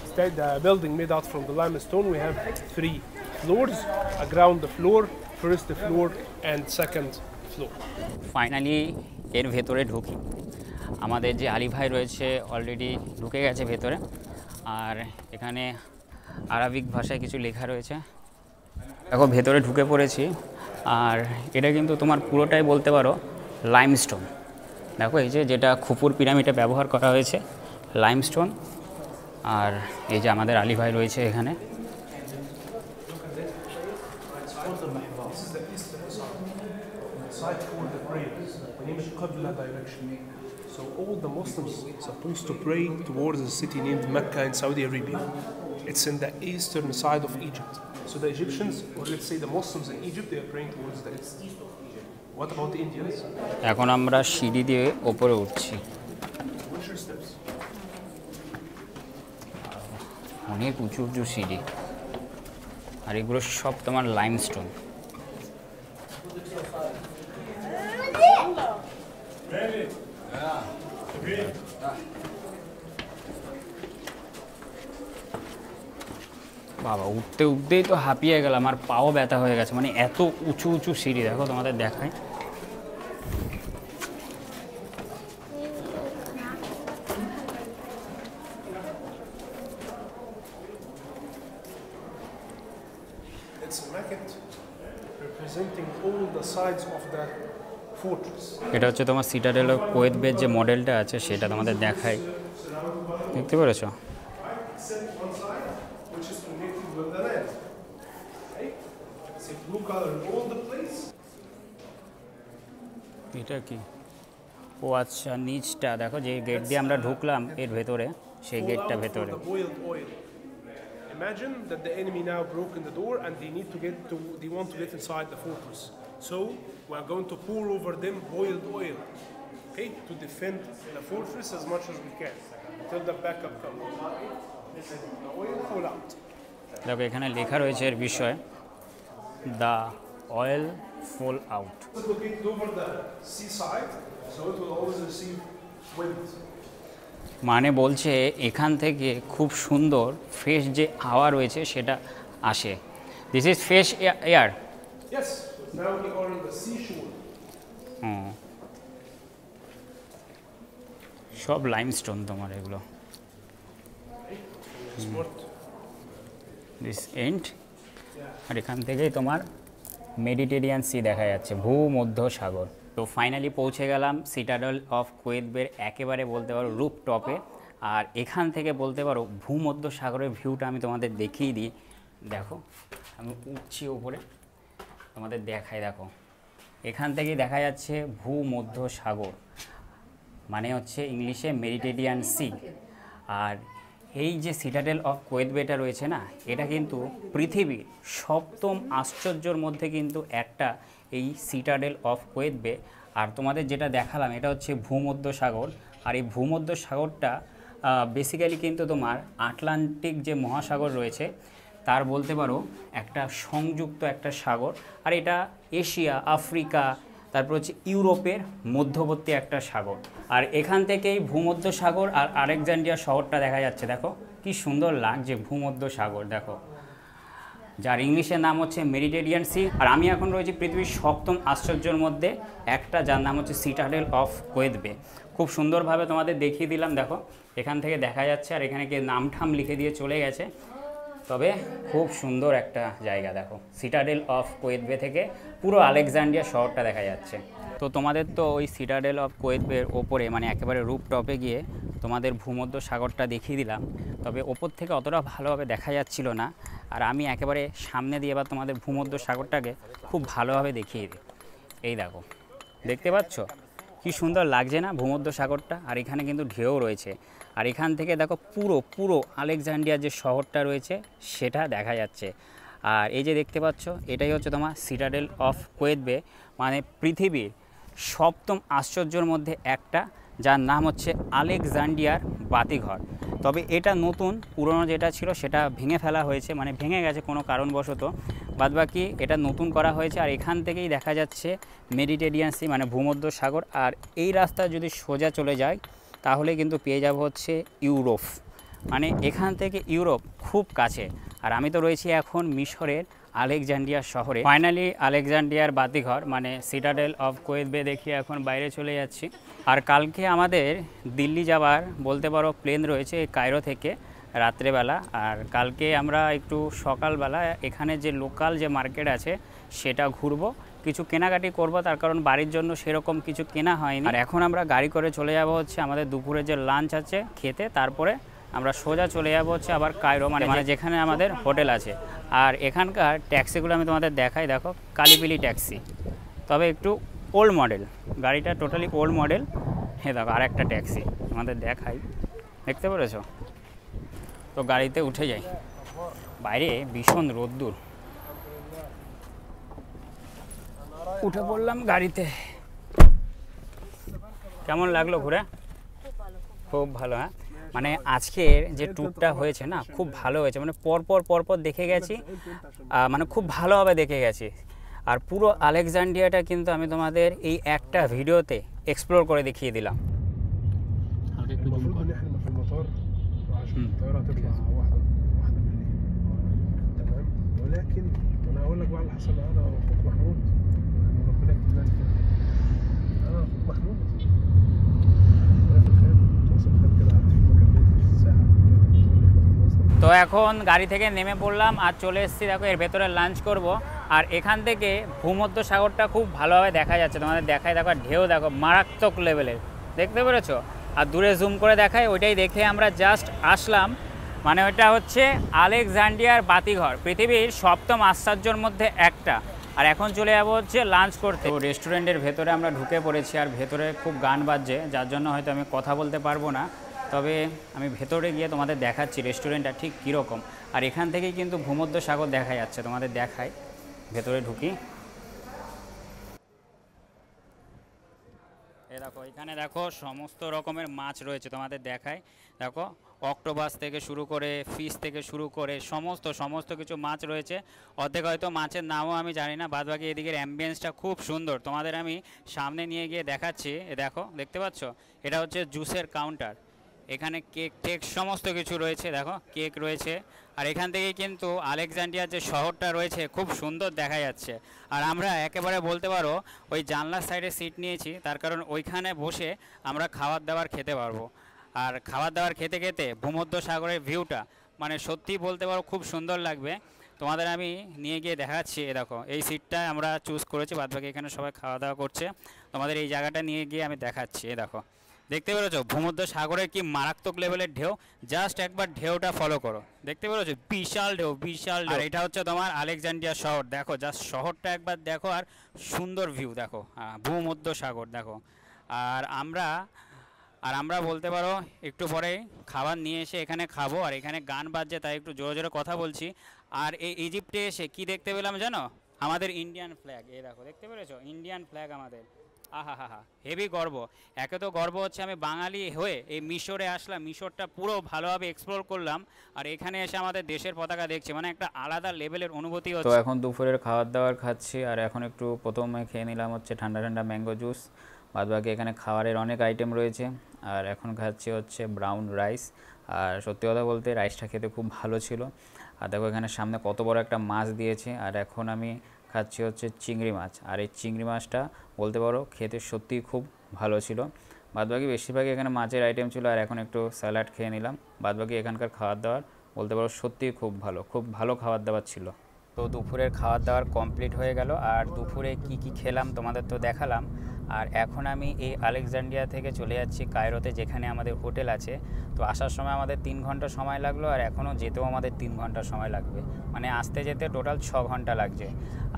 instead the building made out from the limestone, we have 3 floors: a ground floor, first floor, and second floor. Finally এর ভেতরে ঢুকি। আমাদের যে আলী ভাই রয়েছে already ঢুকে গেছে ভেতরে। আর এখানে আরবিক ভাষায় কিছু লেখা রয়েছে, দেখো ভেতরে ঢুকে পড়েছি। আর এটা কিন্তু তোমার পুরোটাই বলতে পারো লাইমস্টোন, দেখো এই যে যেটা খুপুর পিরামিডে ব্যবহার করা হয়েছে লাইমস্টোন। আর এই যে আমাদের আলী ভাই রয়েছে এখানে। Side for the prayers. We name it Qibla direction. So all the Muslims supposed to pray towards a city named Mecca in Saudi Arabia. It's in the eastern side of Egypt. So the Egyptians, or let's say the Muslims in Egypt, they are praying towards the east. What about the Indians? এখন আমরা সিঁড়ি দিয়ে ওপরে উঠছি। What's your steps? অনেক উঁচু উঁচু সিঁড়ি, আর এগুলো সব তোমার লাইমস্টোন। বাবা, উঠতে উঠতেই তো হাঁপিয়ে গেলাম, আর পাও ব্যথা হয়ে গেছে, মানে এত উঁচু উঁচু সিঁড়ি। দেখো তোমাদের দেখায়, It's a maquette representing all the sides of the fortress. এটা হচ্ছে তোমার সিটাডেল অফ কুয়েত বের যে মডেলটা আছে সেটা তোমাদের দেখাই, দেখতে পেরেছো? Except one side, which is connected with the land. Okay? It's a blue color in all the place. এটা কি? ও আচ্ছা, নিচটা দেখো, যে গেট দিয়ে আমরা ঢুকলাম এর ভেতরে, সেই গেটটা ভেতরে। The boiled oil. Imagine that the enemy now broke in the door and they want to get inside the fortress. So we are going to pour over them boiled oil, okay, to defend the fortress as much as we can until the backup comes. The oil fall out. দেখো এখানে লেখা রয়েছে এর বিষয়ে, the oil fall out. It's located over the seaside, so it will always receive wind. মানে বলছে এখান থেকে খুব সুন্দর ফ্রেশ যে হাওয়া রয়েছে সেটা আসে। This is fresh air. Yes, now we are on the seashore. সব লাইমস্টোন তোমার এগুলো। Smart. This and. আর এখান থেকেই তোমার মেডিটেরিয়ান সি দেখা যাচ্ছে, ভূমধ্য সাগর। তো ফাইনালি পৌঁছে গেলাম সিটাডেল অফ কুয়েত বের একেবারে বলতে পারো রুপ টপে। আর এখান থেকে বলতে পারো ভূমধ্য সাগরের ভিউটা আমি তোমাদের দেখিয়ে দিই। দেখো আমি উঠছি উপরে, তোমাদের দেখাই। দেখো এখান থেকেই দেখা যাচ্ছে ভূমধ্য সাগর, মানে হচ্ছে ইংলিশে মেডিটেরিয়ান সি। আর এই যে সিটাডেল অফ কুয়েত বেটা রয়েছে না, এটা কিন্তু পৃথিবীর সপ্তম আশ্চর্যর মধ্যে কিন্তু একটা এই সিটাডেল অফ কুয়েত বে। আর তোমাদের যেটা দেখালাম এটা হচ্ছে ভূমধ্য সাগর। আর এই ভূমধ্য সাগরটা বেসিক্যালি কিন্তু তোমার আটলান্টিক যে মহাসাগর রয়েছে তার বলতে পারো একটা সংযুক্ত একটা সাগর। আর এটা এশিয়া, আফ্রিকা, তারপর হচ্ছে ইউরোপের মধ্যবর্তী একটা সাগর। আর এখান থেকেই ভূমধ্য সাগর আর আলেকজান্দ্রিয়া শহরটা দেখা যাচ্ছে। দেখো কি সুন্দর লাগছে ভূমধ্য সাগর, দেখো, যার ইংলিশের নাম হচ্ছে মেডিটেরিয়ান সি। আর আমি এখন রয়েছি পৃথিবীর সপ্তম আশ্চর্যের মধ্যে একটা, যার নাম হচ্ছে সিটাডেল অফ কুয়েত বে। খুব সুন্দরভাবে তোমাদের দেখিয়ে দিলাম। দেখো এখান থেকে দেখা যাচ্ছে, আর এখানে কি নাম ঠাম লিখে দিয়ে চলে গেছে। তবে খুব সুন্দর একটা জায়গা। দেখো সিটাডেল অফ কুয়েত বে থেকে পুরো আলেকজান্দ্রিয়া শহরটা দেখা যাচ্ছে। তো তোমাদের তো ওই সিটাডেল অফ কুয়েত বের ওপরে মানে একেবারে রুপ টপে গিয়ে তোমাদের ভূমধ্য সাগরটা দেখিয়ে দিলাম। তবে ওপর থেকে অতটা ভালোভাবে দেখা যাচ্ছিল না। আর আমি একেবারে সামনে দিয়ে এবার তোমাদের ভূমধ্য সাগরটাকে খুব ভালোভাবে দেখিয়ে দিই। এই দেখো, দেখতে পাচ্ছ কি সুন্দর লাগছে না ভূমধ্য সাগরটা। আর এখানে কিন্তু ঢেউ রয়েছে। আর এখান থেকে দেখো পুরো আলেকজান্দ্রিয়া যে শহরটা রয়েছে সেটা দেখা যাচ্ছে। আর এই যে দেখতে পাচ্ছ এটাই হচ্ছে তোমার সিটাডেল অফ কুয়েত বে, মানে পৃথিবীর সপ্তম আশ্চর্যের মধ্যে একটা, যার নাম হচ্ছে আলেকজান্দ্রিয়ার বাতিঘর। তবে এটা নতুন, পুরনো যেটা ছিল সেটা ভেঙে ফেলা হয়েছে, মানে ভেঙে গেছে কোনো কারণবশত, বাদবাকি এটা নতুন করা হয়েছে। আর এখান থেকেই দেখা যাচ্ছে মেডিটেরিয়ান সি মানে ভূমধ্য সাগর। আর এই রাস্তা যদি সোজা চলে যায় তাহলে কিন্তু পেয়ে যাব হচ্ছে ইউরোপ, মানে এখান থেকে ইউরোপ খুব কাছে। আর আমি তো রয়েছি এখন মিশরের আলেকজান্দ্রিয়া শহরে। ফাইনালি আলেকজান্দ্রিয়ার বাতিঘর মানে সিটাডেল অফ কুয়েত বে দেখিয়ে এখন বাইরে চলে যাচ্ছি। আর কালকে আমাদের দিল্লি যাওয়ার বলতে পারো প্লেন রয়েছে কায়রো থেকে রাত্রেবেলা। আর কালকে আমরা একটু সকালবেলা এখানে যে লোকাল যে মার্কেট আছে সেটা ঘুরবো, কিছু কেনাকাটি করব, তার কারণ বাড়ির জন্য সেরকম কিছু কেনা হয়নি। আর এখন আমরা গাড়ি করে চলে যাব হচ্ছে আমাদের দুপুরে যে লাঞ্চ আছে খেতে, তারপরে আমরা সোজা চলে যাব হচ্ছে আবার কায়রো, মানে যেখানে আমাদের হোটেল আছে। আর এখানকার ট্যাক্সিগুলো আমি তোমাদের দেখাই। দেখো কালিপিলি ট্যাক্সি, তবে একটু ওল্ড মডেল, গাড়িটা টোটালি ওল্ড মডেল। হ্যাঁ দেখো আর একটা ট্যাক্সি আমাদের দেখাই, দেখতে পেরেছো? তো গাড়িতে উঠে যাই। বাইরে ভীষণ রোদ্দুর, উঠে পড়লাম গাড়িতে। কেমন লাগলো ঘুরে? খুব ভালো। হ্যাঁ, মানে আজকের যে ট্যুরটা হয়েছে না খুব ভালো হয়েছে, মানে পরপর দেখে গেছি, মানে খুব ভালোভাবে দেখে গেছি। আর পুরো আলেকজান্দ্রিয়াটা কিন্তু আমি তোমাদের এই একটা ভিডিওতে এক্সপ্লোর করে দেখিয়ে দিলাম। المفروض ان احنا في المطار عشان الطياره تطلع واحده بالليل، تمام. ولكن انا هقول لك بقى اللي حصل معانا واخوك محمود، يعني ربنا يكتب لنا كده. انا اخوك محمود وانا في الخير وصل خير كده، قعدت في المكان ده في ساعه তো এখন গাড়ি থেকে নেমে পড়লাম আর চলে এসেছি। দেখো এর ভেতরে লাঞ্চ করব। আর এখান থেকে ভূমধ্য সাগরটা খুব ভালোভাবে দেখা যাচ্ছে, তোমাদের দেখাই। দেখো ঢেউ দেখো মারাত্মক লেভেলের, দেখতে পেরেছো? আর দূরে জুম করে দেখায়, ওইটাই দেখে আমরা জাস্ট আসলাম। মানে ওইটা হচ্ছে আলেকজান্দ্রিয়ার বাতিঘর, পৃথিবীর সপ্তম আশ্চর্যের মধ্যে একটা। আর এখন চলে যাবো হচ্ছে লাঞ্চ করতে। তো রেস্টুরেন্টের ভেতরে আমরা ঢুকে পড়েছি, আর ভেতরে খুব গান বাজছে, যার জন্য হয়তো আমি কথা বলতে পারবো না। তবে আমি ভেতরে গিয়ে তোমাদের দেখাচ্ছি রেস্টুরেন্টটা ঠিক কীরকম। আর এখান থেকেই কিন্তু ভূমধ্য সাগর দেখা যাচ্ছে, তোমাদের দেখাই। ভেতরে ঢুকি, এ দেখো এখানে দেখো সমস্ত রকমের মাছ রয়েছে, তোমাদের দেখাই। দেখো অক্টোপাস থেকে শুরু করে ফিশ থেকে শুরু করে সমস্ত কিছু মাছ রয়েছে। অর্ধেক হয়তো মাছের নামও আমি জানি না, বাদ বাকি এদিকের অ্যাম্বিয়েন্সটা খুব সুন্দর। তোমাদের আমি সামনে নিয়ে গিয়ে দেখাচ্ছি। দেখো দেখতে পাচ্ছ, এটা হচ্ছে জুসের কাউন্টার। এখানে কেক টেক সমস্ত কিছু রয়েছে, দেখো কেক রয়েছে। আর এখান থেকে কিন্তু আলেকজান্দ্রিয়ার যে শহরটা রয়েছে খুব সুন্দর দেখা যাচ্ছে। আর আমরা একেবারে বলতে পারো ওই জানলার সাইডে সিট নিয়েছি, তার কারণ ওইখানে বসে আমরা খাবার দাবার খেতে পারবো। আর খাবার দাবার খেতে খেতে ভূমধ্য সাগরের ভিউটা মানে সত্যিই বলতে পারো খুব সুন্দর লাগবে। তোমাদের আমি নিয়ে গিয়ে দেখাচ্ছি। দেখো এই সিটটা আমরা চুজ করেছি, বাদবাকি এখানে সবাই খাওয়া দাওয়া করছে। তোমাদের এই জায়গাটা নিয়ে গিয়ে আমি দেখাচ্ছি। দেখো দেখতে পেরেছো ভূমধ্য সাগরের কি মারাত্মক লেভেলের ঢেউ, জাস্ট একবার ঢেউটা ফলো করো, দেখতে পেরেছো বিশাল ঢেউ বিশাল ঢেউ। আর এটা হচ্ছে তোমার আলেকজান্ড্রিয়া শহর, দেখো জাস্ট শহরটা একবার দেখো আর সুন্দর ভিউ দেখো, ভূমধ্য সাগর দেখো। আর আমরা বলতে পারো একটু পরে খাবার নিয়ে এসে এখানে খাবো, আর এখানে গান বাজছে তাই একটু জোরে জোরে কথা বলছি। আর এই ইজিপ্টে এসে কি দেখতে পেলাম জানো, আমাদের ইন্ডিয়ান ফ্ল্যাগ, এই দেখো দেখতে পেরেছো ইন্ডিয়ান ফ্ল্যাগ আমাদের, আহা হা হা হেভি গর্ব। একে তো গর্ব হচ্ছে আমি বাঙালি হয়ে এই মিশরে আসলাম, মিশরটা পুরো ভালোভাবে এক্সপ্লোর করলাম, আর এখানে এসে আমাদের দেশের পতাকা দেখছি, মানে একটা আলাদা লেভেলের অনুভূতি হচ্ছে। তো এখন দুপুরের খাবার দাবার খাচ্ছি, আর এখন একটু প্রথমে খেয়ে নিলাম হচ্ছে ঠান্ডা ঠান্ডা ম্যাঙ্গো জুস, বাদবাকি এখানে খাবারের অনেক আইটেম রয়েছে। আর এখন খাচ্ছি হচ্ছে ব্রাউন রাইস, আর সত্যি কথা বলতে রাইসটা খেতে খুব ভালো ছিল। আর দেখো এখানে সামনে কত বড় একটা মাছ দিয়েছে, আর এখন আমি খাচ্ছি হচ্ছে চিংড়ি মাছ, আর এই চিংড়ি মাছটা বলতে পারো খেতে সত্যিই খুব ভালো ছিল। বাদবাকি বেশিরভাগই এখানে মাছের আইটেম ছিল, আর এখন একটু স্যালাড খেয়ে নিলাম। বাদবাকি এখানকার খাবার দাবার বলতে পারো সত্যিই খুব ভালো খাবার দাবার ছিল। তো দুপুরের খাবার দাবার কমপ্লিট হয়ে গেল, আর দুপুরে কি কি খেলাম তোমাদের তো দেখালাম। আর এখন আমি এই আলেকজান্ড্রিয়া থেকে চলে যাচ্ছি কায়রোতে, যেখানে আমাদের হোটেল আছে। তো আসার সময় আমাদের 3 ঘন্টা সময় লাগলো, আর এখনও যেতেও আমাদের 3 ঘন্টা সময় লাগবে, মানে আসতে যেতে টোটাল 6 ঘন্টা লাগছে।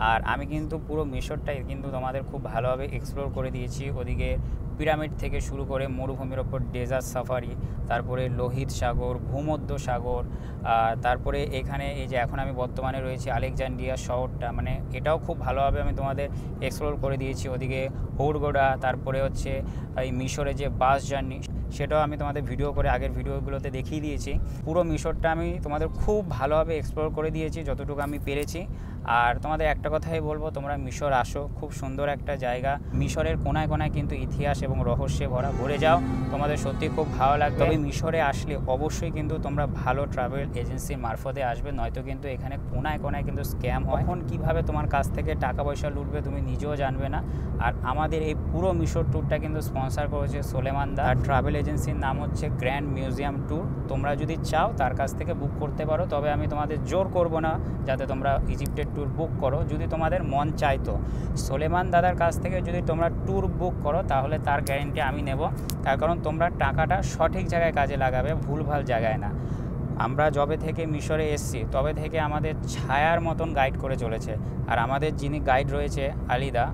আর আমি কিন্তু পুরো মিশরটাই কিন্তু তোমাদের খুব ভালোভাবে এক্সপ্লোর করে দিয়েছি। ওদিকে পিরামিড থেকে শুরু করে মরুভূমির ওপর ডেজার্ট সাফারি, তারপরে লোহিত সাগর, ভূমধ্য সাগর, তারপরে এখানে এই যে এখন আমি বর্তমানে রয়েছি আলেকজান্ড্রিয়া শহরটা, মানে এটাও খুব ভালোভাবে আমি তোমাদের এক্সপ্লোর করে দিয়েছি। ওদিকে হৌরগোডা, তারপরে হচ্ছে এই মিশরে যে বাস জার্নি, সেটাও আমি তোমাদের ভিডিও করে আগের ভিডিওগুলোতে দেখিয়ে দিয়েছি। পুরো মিশরটা আমি তোমাদের খুব ভালোভাবে এক্সপ্লোর করে দিয়েছি যতটুকু আমি পেরেছি। আর তোমাদের একটা কথাই বলবো, তোমরা মিশর আসো, খুব সুন্দর একটা জায়গা। মিশরের কোনায় কোনায় কিন্তু ইতিহাস এবং রহস্যে ভরা, ঘুরে যাও, তোমাদের সত্যি খুব ভালো লাগবে। তবে মিশরে আসলে অবশ্যই কিন্তু তোমরা ভালো ট্রাভেল এজেন্সির মারফতে আসবে, নয়তো কিন্তু এখানে কোনায় কোনায় কিন্তু স্ক্যাম হয়। এখন কীভাবে তোমার কাছ থেকে টাকা পয়সা লুটবে তুমি নিজেও জানবে না। আর আমাদের এই পুরো মিশর ট্যুরটা কিন্তু স্পন্সর করেছে সোলেমান দা, আর ট্রাভেল এজেন্সির নাম হচ্ছে গ্র্যান্ড মিউজিয়াম ট্যুর। তোমরা যদি চাও তার কাছ থেকে বুক করতে পারো, তবে আমি তোমাদের জোর করব না যাতে তোমরা ইজিপ্টের ট্যুর বুক করো। যদি তোমাদের মন চাইতো সোলেমান দাদার কাছ থেকে যদি তোমরা ট্যুর বুক করো, তাহলে তার গ্যারেন্টি আমি নেব, তার কারণ তোমরা টাকাটা সঠিক জায়গায় কাজে লাগাবে, ভুলভাল জায়গায় না। আমরা যবে থেকে মিশরে এসছি তবে থেকে আমাদের ছায়ার মতন গাইড করে চলেছে। আর আমাদের যিনি গাইড রয়েছে আলিদা,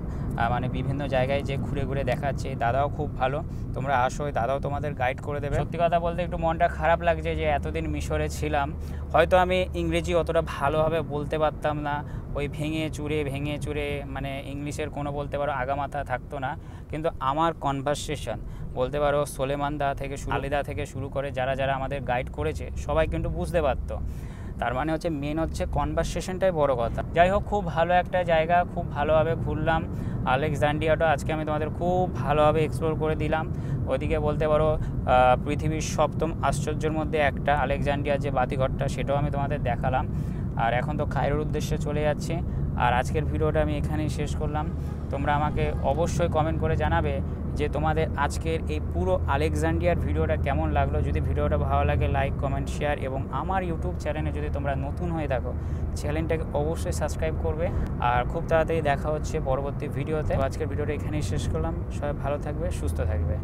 মানে বিভিন্ন জায়গায় যে ঘুরে ঘুরে দেখাচ্ছে, দাদাও খুব ভালো। তোমরা আসো, দাদাও তোমাদের গাইড করে দেবে। সত্যি কথা বলতে একটু মনটা খারাপ লাগছে যে এতদিন মিশরে ছিলাম, হয়তো আমি ইংরেজি অতটা ভালোভাবে বলতে পারতাম না, ওই ভেঙে চুরে মানে ইংলিশের কোনো বলতে পারো আগামাথা থাকতো না। কিন্তু আমার কনভারসেশন বলতে পারো সোলেমান দা থেকে আলিদা থেকে শুরু করে যারা যারা আমাদের গাইড করেছে সবাই কিন্তু বুঝতে পারতো। তার মানে হচ্ছে মেন হচ্ছে কনভারসেশনটাই বড় কথা। যাই হোক, খুব ভালো একটা জায়গা, খুব ভালোভাবে ঘুরলাম। আলেকজান্ড্রিয়াটা আজকে আমি তোমাদের খুব ভালোভাবে এক্সপ্লোর করে দিলাম। ওদিকে বলতে পারো পৃথিবীর 7ম আশ্চর্যের মধ্যে একটা আলেকজান্ড্রিয়ার যে বাতিঘরটা, সেটাও আমি তোমাদের দেখালাম। আর এখন তো কায়রোর উদ্দেশ্যে চলে যাচ্ছে। আর আজকের ভিডিওটা আমি এখানেই শেষ করলাম। তোমরা আমাকে অবশ্যই কমেন্ট করে জানাবে যে তোমাদের আজকের এই পুরো আলেকজান্ড্রিয়ার ভিডিওটা কেমন লাগলো। যদি ভিডিওটা ভালো লাগে লাইক, কমেন্ট, শেয়ার, এবং আমার ইউটিউব চ্যানেলে যদি তোমরা নতুন হয়ে থাকো চ্যানেলটাকে অবশ্যই সাবস্ক্রাইব করবে। আর খুব তাড়াতাড়ি দেখা হচ্ছে পরবর্তী ভিডিওতে। আজকের ভিডিওটা এখানেই শেষ করলাম। সবাই ভালো থাকবে, সুস্থ থাকবে।